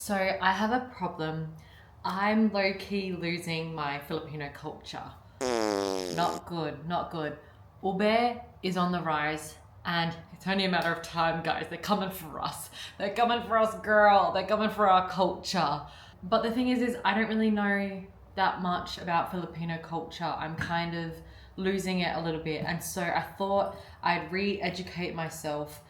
So I have a problem. I'm low-key losing my Filipino culture. Not good, not good. Ube is on the rise and it's only a matter of time, guys. They're coming for us. They're coming for us, girl. They're coming for our culture. But the thing is I don't really know that much about Filipino culture. I'm kind of losing it a little bit. And so I thought I'd re-educate myself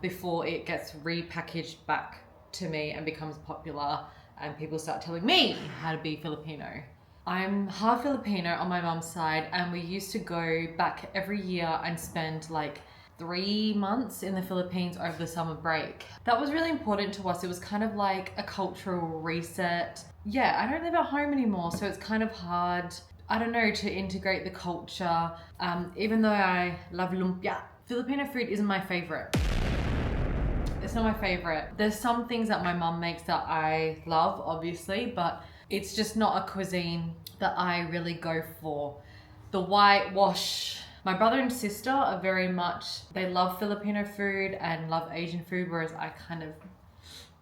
before it gets repackaged back to me and becomes popular and people start telling me how to be Filipino. I'm half Filipino on my mum's side, and we used to go back every year and spend like 3 months in the Philippines over the summer break. That was really important to us. It was kind of like a cultural reset. Yeah, I don't live at home anymore, so it's kind of hard, I don't know, to integrate the culture. Even though I love lumpia, Filipino food isn't my favorite. It's not my favorite. There's some things that my mum makes that I love, obviously, but it's just not a cuisine that I really go for. The whitewash. My brother and sister are very much, they love Filipino food and love Asian food, whereas I kind of,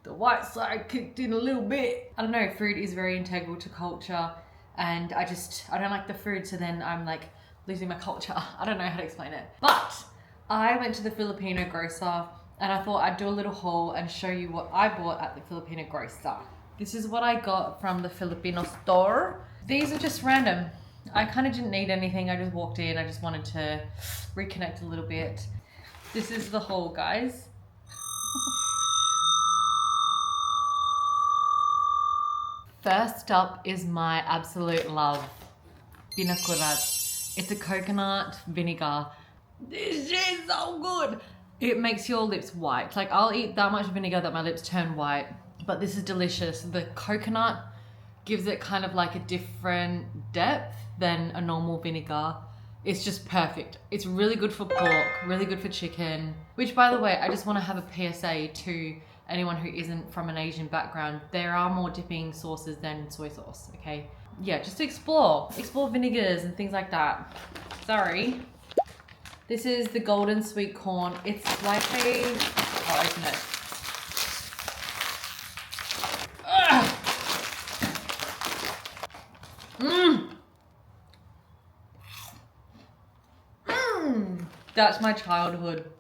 the white side kicked in a little bit. I don't know, food is very integral to culture, and I don't like the food, so then I'm like losing my culture. I don't know how to explain it. But I went to the Filipino grocer and I thought I'd do a little haul and show you what I bought at the Filipino grocer. This is what I got from the Filipino store. These are just random. I kind of didn't need anything. I just walked in. I just wanted to reconnect a little bit. This is the haul, guys. First up is my absolute love, binakurat. It's a coconut vinegar. This shit is so good. It makes your lips white. Like, I'll eat that much vinegar that my lips turn white, but this is delicious. The coconut gives it kind of like a different depth than a normal vinegar. It's just perfect. It's really good for pork, really good for chicken, which, by the way, I just want to have a PSA to anyone who isn't from an Asian background. There are more dipping sauces than soy sauce, okay? Yeah, just explore vinegars and things like that. Sorry. This is the golden sweet corn. It's like a, I'll open it. That's my childhood.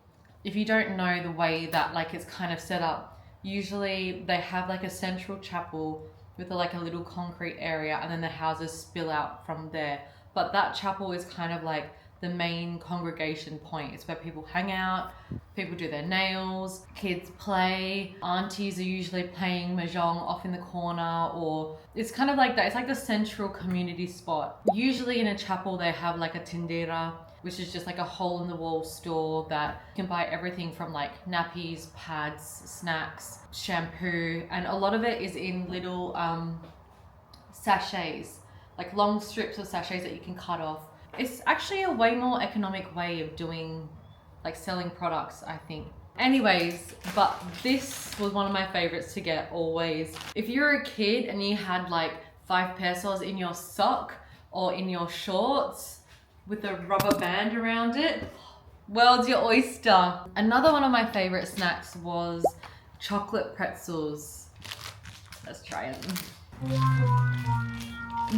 If you don't know the way that like it's kind of set up, usually they have like a central chapel with like a little concrete area, and then the houses spill out from there. But that chapel is kind of like the main congregation point. It's where people hang out, people do their nails, kids play, aunties are usually playing mahjong off in the corner, or it's kind of like that. It's like the central community spot. Usually in a chapel they have like a tindera, which is just like a hole in the wall store that you can buy everything from like nappies, pads, snacks, shampoo, and a lot of it is in little sachets, like long strips of sachets that you can cut off. It's actually a way more economic way of doing, like selling products, I think. Anyways, but this was one of my favorites to get always. If you're a kid and you had like 5 pesos in your sock or in your shorts with a rubber band around it, world's your oyster. Another one of my favorite snacks was chocolate pretzels. Let's try them.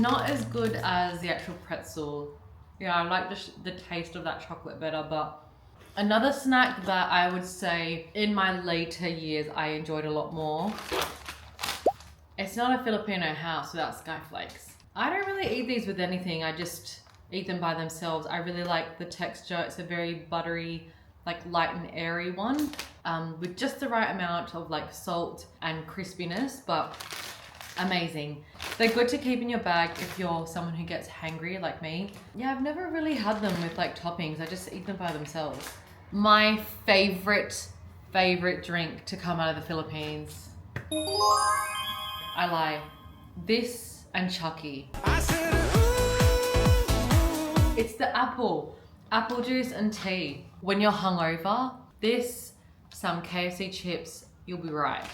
Not as good as the actual pretzel. Yeah, I like the taste of that chocolate better, but another snack that I would say in my later years I enjoyed a lot more. It's not a Filipino house without skyflakes. I don't really eat these with anything. I just eat them by themselves. I really like the texture. It's a very buttery, like light and airy one, with just the right amount of like salt and crispiness, but amazing. They're good to keep in your bag if you're someone who gets hangry like me. Yeah, I've never really had them with like toppings. I just eat them by themselves. My favorite drink to come out of the Philippines. I lie. This and Chucky. It's the apple juice and tea. When you're hungover, this, some KFC chips, you'll be right.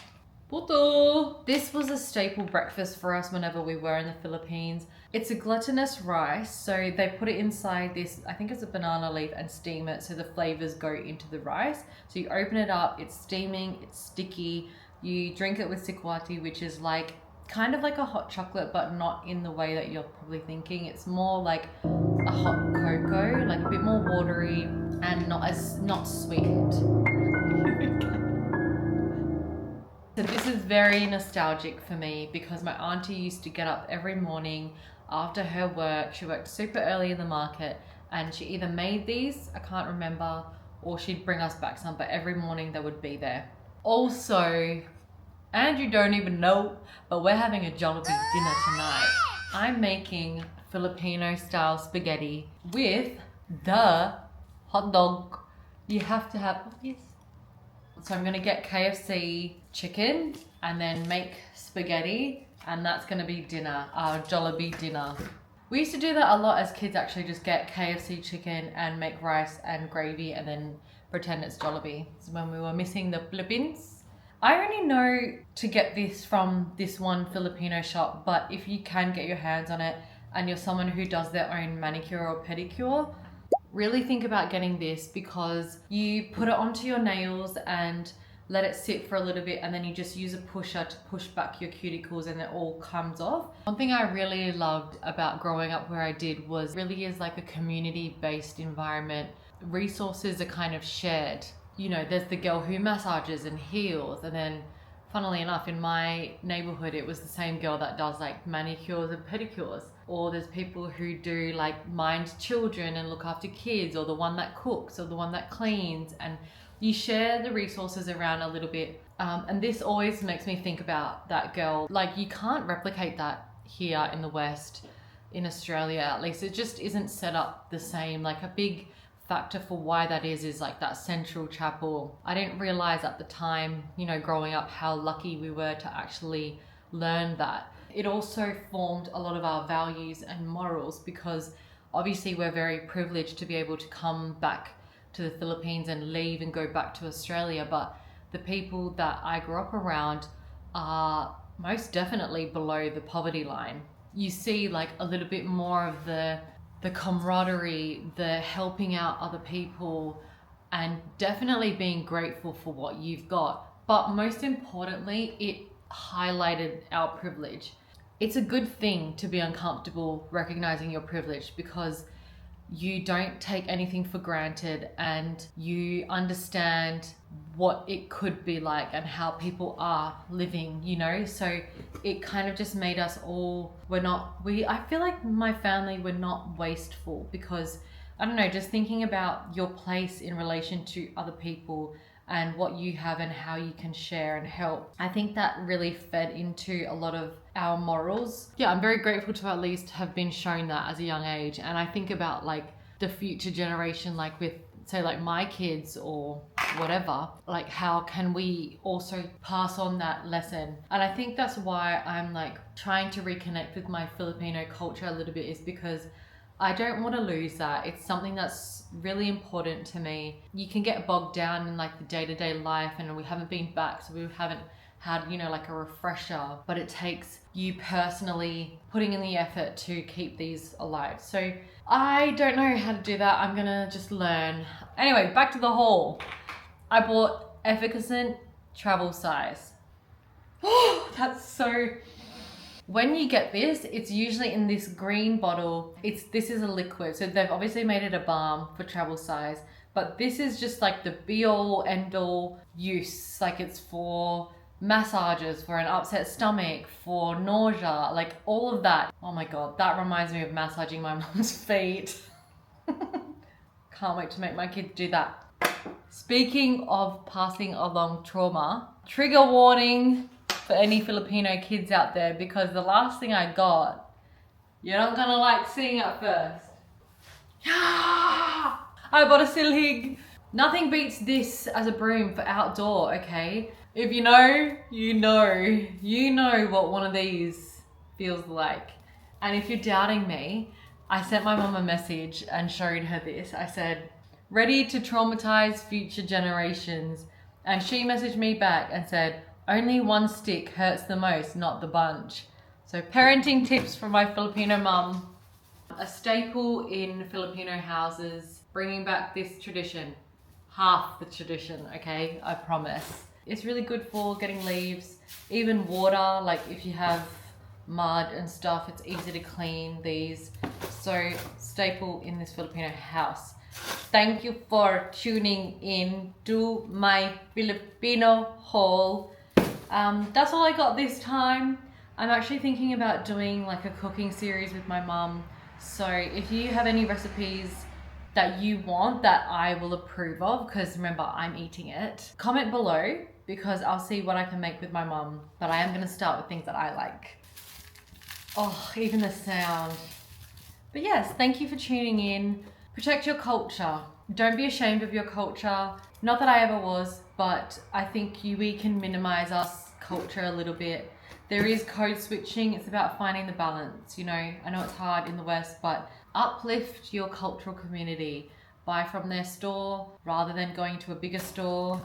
Puto! This was a staple breakfast for us whenever we were in the Philippines. It's a glutinous rice, so they put it inside this, I think it's a banana leaf, and steam it so the flavors go into the rice. So you open it up, it's steaming, it's sticky, You drink it with sikwati, which is like kind of like a hot chocolate, but not in the way that you're probably thinking. It's more like a hot cocoa, like a bit more watery and not sweet. So this is very nostalgic for me because my auntie used to get up every morning after her work. She worked super early in the market and she either made these, I can't remember, or she'd bring us back some, but every morning they would be there. Also, and you don't even know, but we're having a Jollibee dinner tonight. I'm making Filipino style spaghetti with the hot dog. You have to have, yes. So I'm gonna get KFC chicken and then make spaghetti, and that's gonna be dinner, our Jollibee dinner. We used to do that a lot as kids, actually, just get KFC chicken and make rice and gravy and then pretend it's Jollibee. So when we were missing the Philippines. I only know to get this from this one Filipino shop, but if you can get your hands on it and you're someone who does their own manicure or pedicure, really think about getting this because you put it onto your nails and let it sit for a little bit and then you just use a pusher to push back your cuticles and it all comes off. One thing I really loved about growing up where I did was really is like a community-based environment. Resources are kind of shared. You know, there's the girl who massages and heals, and then funnily enough in my neighborhood it was the same girl that does like manicures and pedicures. Or there's people who do like mind children and look after kids, or the one that cooks or the one that cleans, and you share the resources around a little bit. And this always makes me think about that girl. Like, you can't replicate that here in the West, in Australia at least. It just isn't set up the same. Like, a big factor for why that is like that central chapel. I didn't realize at the time, you know, growing up, how lucky we were to actually learn that. It also formed a lot of our values and morals because obviously we're very privileged to be able to come back to the Philippines and leave and go back to Australia, but the people that I grew up around are most definitely below the poverty line. You see like a little bit more of the camaraderie, the helping out other people, and definitely being grateful for what you've got. But most importantly, it highlighted our privilege. It's a good thing to be uncomfortable recognizing your privilege because you don't take anything for granted and you understand what it could be like and how people are living, you know? So it kind of just made us all, I feel like my family were not wasteful because, I don't know, just thinking about your place in relation to other people and what you have and how you can share and help. I think that really fed into a lot of our morals. Yeah, I'm very grateful to at least have been shown that as a young age. And I think about like the future generation, like with say like my kids or whatever, like how can we also pass on that lesson? And I think that's why I'm like trying to reconnect with my Filipino culture a little bit, is because I don't want to lose that. It's something that's really important to me. You can get bogged down in like the day-to-day life, and we haven't been back, so we haven't had, you know, like a refresher, but it takes you personally putting in the effort to keep these alive. So I don't know how to do that. I'm gonna just learn. Anyway, back to the haul. I bought effervescent travel size. Oh, that's so... When you get this, it's usually in this green bottle. This is a liquid, so they've obviously made it a balm for travel size, but this is just like the be-all, end-all use. Like, it's for massages, for an upset stomach, for nausea, like all of that. Oh my god, that reminds me of massaging my mom's feet. Can't wait to make my kids do that. Speaking of passing along trauma, trigger warning for any Filipino kids out there, because the last thing I got, you're not gonna like seeing at first. I bought a silhig. Nothing beats this as a broom for outdoor, okay? If you know, you know. You know what one of these feels like. And if you're doubting me, I sent my mom a message and showed her this. I said, ready to traumatize future generations. And she messaged me back and said, only one stick hurts the most, not the bunch. So parenting tips from my Filipino mum. A staple in Filipino houses, bringing back this tradition. Half the tradition, okay? I promise. It's really good for getting leaves, even water, like if you have mud and stuff, it's easy to clean these. So staple in this Filipino house. Thank you for tuning in to my Filipino haul. That's all I got this time. I'm actually thinking about doing like a cooking series with my mum. So if you have any recipes that you want that I will approve of, because remember, I'm eating it, comment below because I'll see what I can make with my mum. But I am going to start with things that I like. Oh, even the sound. But yes, thank you for tuning in. Protect your culture. Don't be ashamed of your culture. Not that I ever was, but I think we can minimize our culture a little bit. There is code switching. It's about finding the balance. You know, I know it's hard in the West, but uplift your cultural community. Buy from their store rather than going to a bigger store.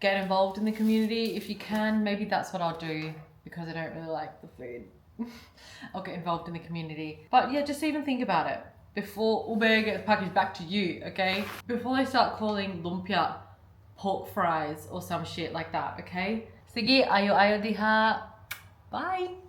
Get involved in the community if you can. Maybe that's what I'll do because I don't really like the food. I'll get involved in the community. But yeah, just even think about it before ube gets packaged back to you, okay? Before they start calling lumpia pork fries or some shit like that, okay? Sige, ayo diha. Bye.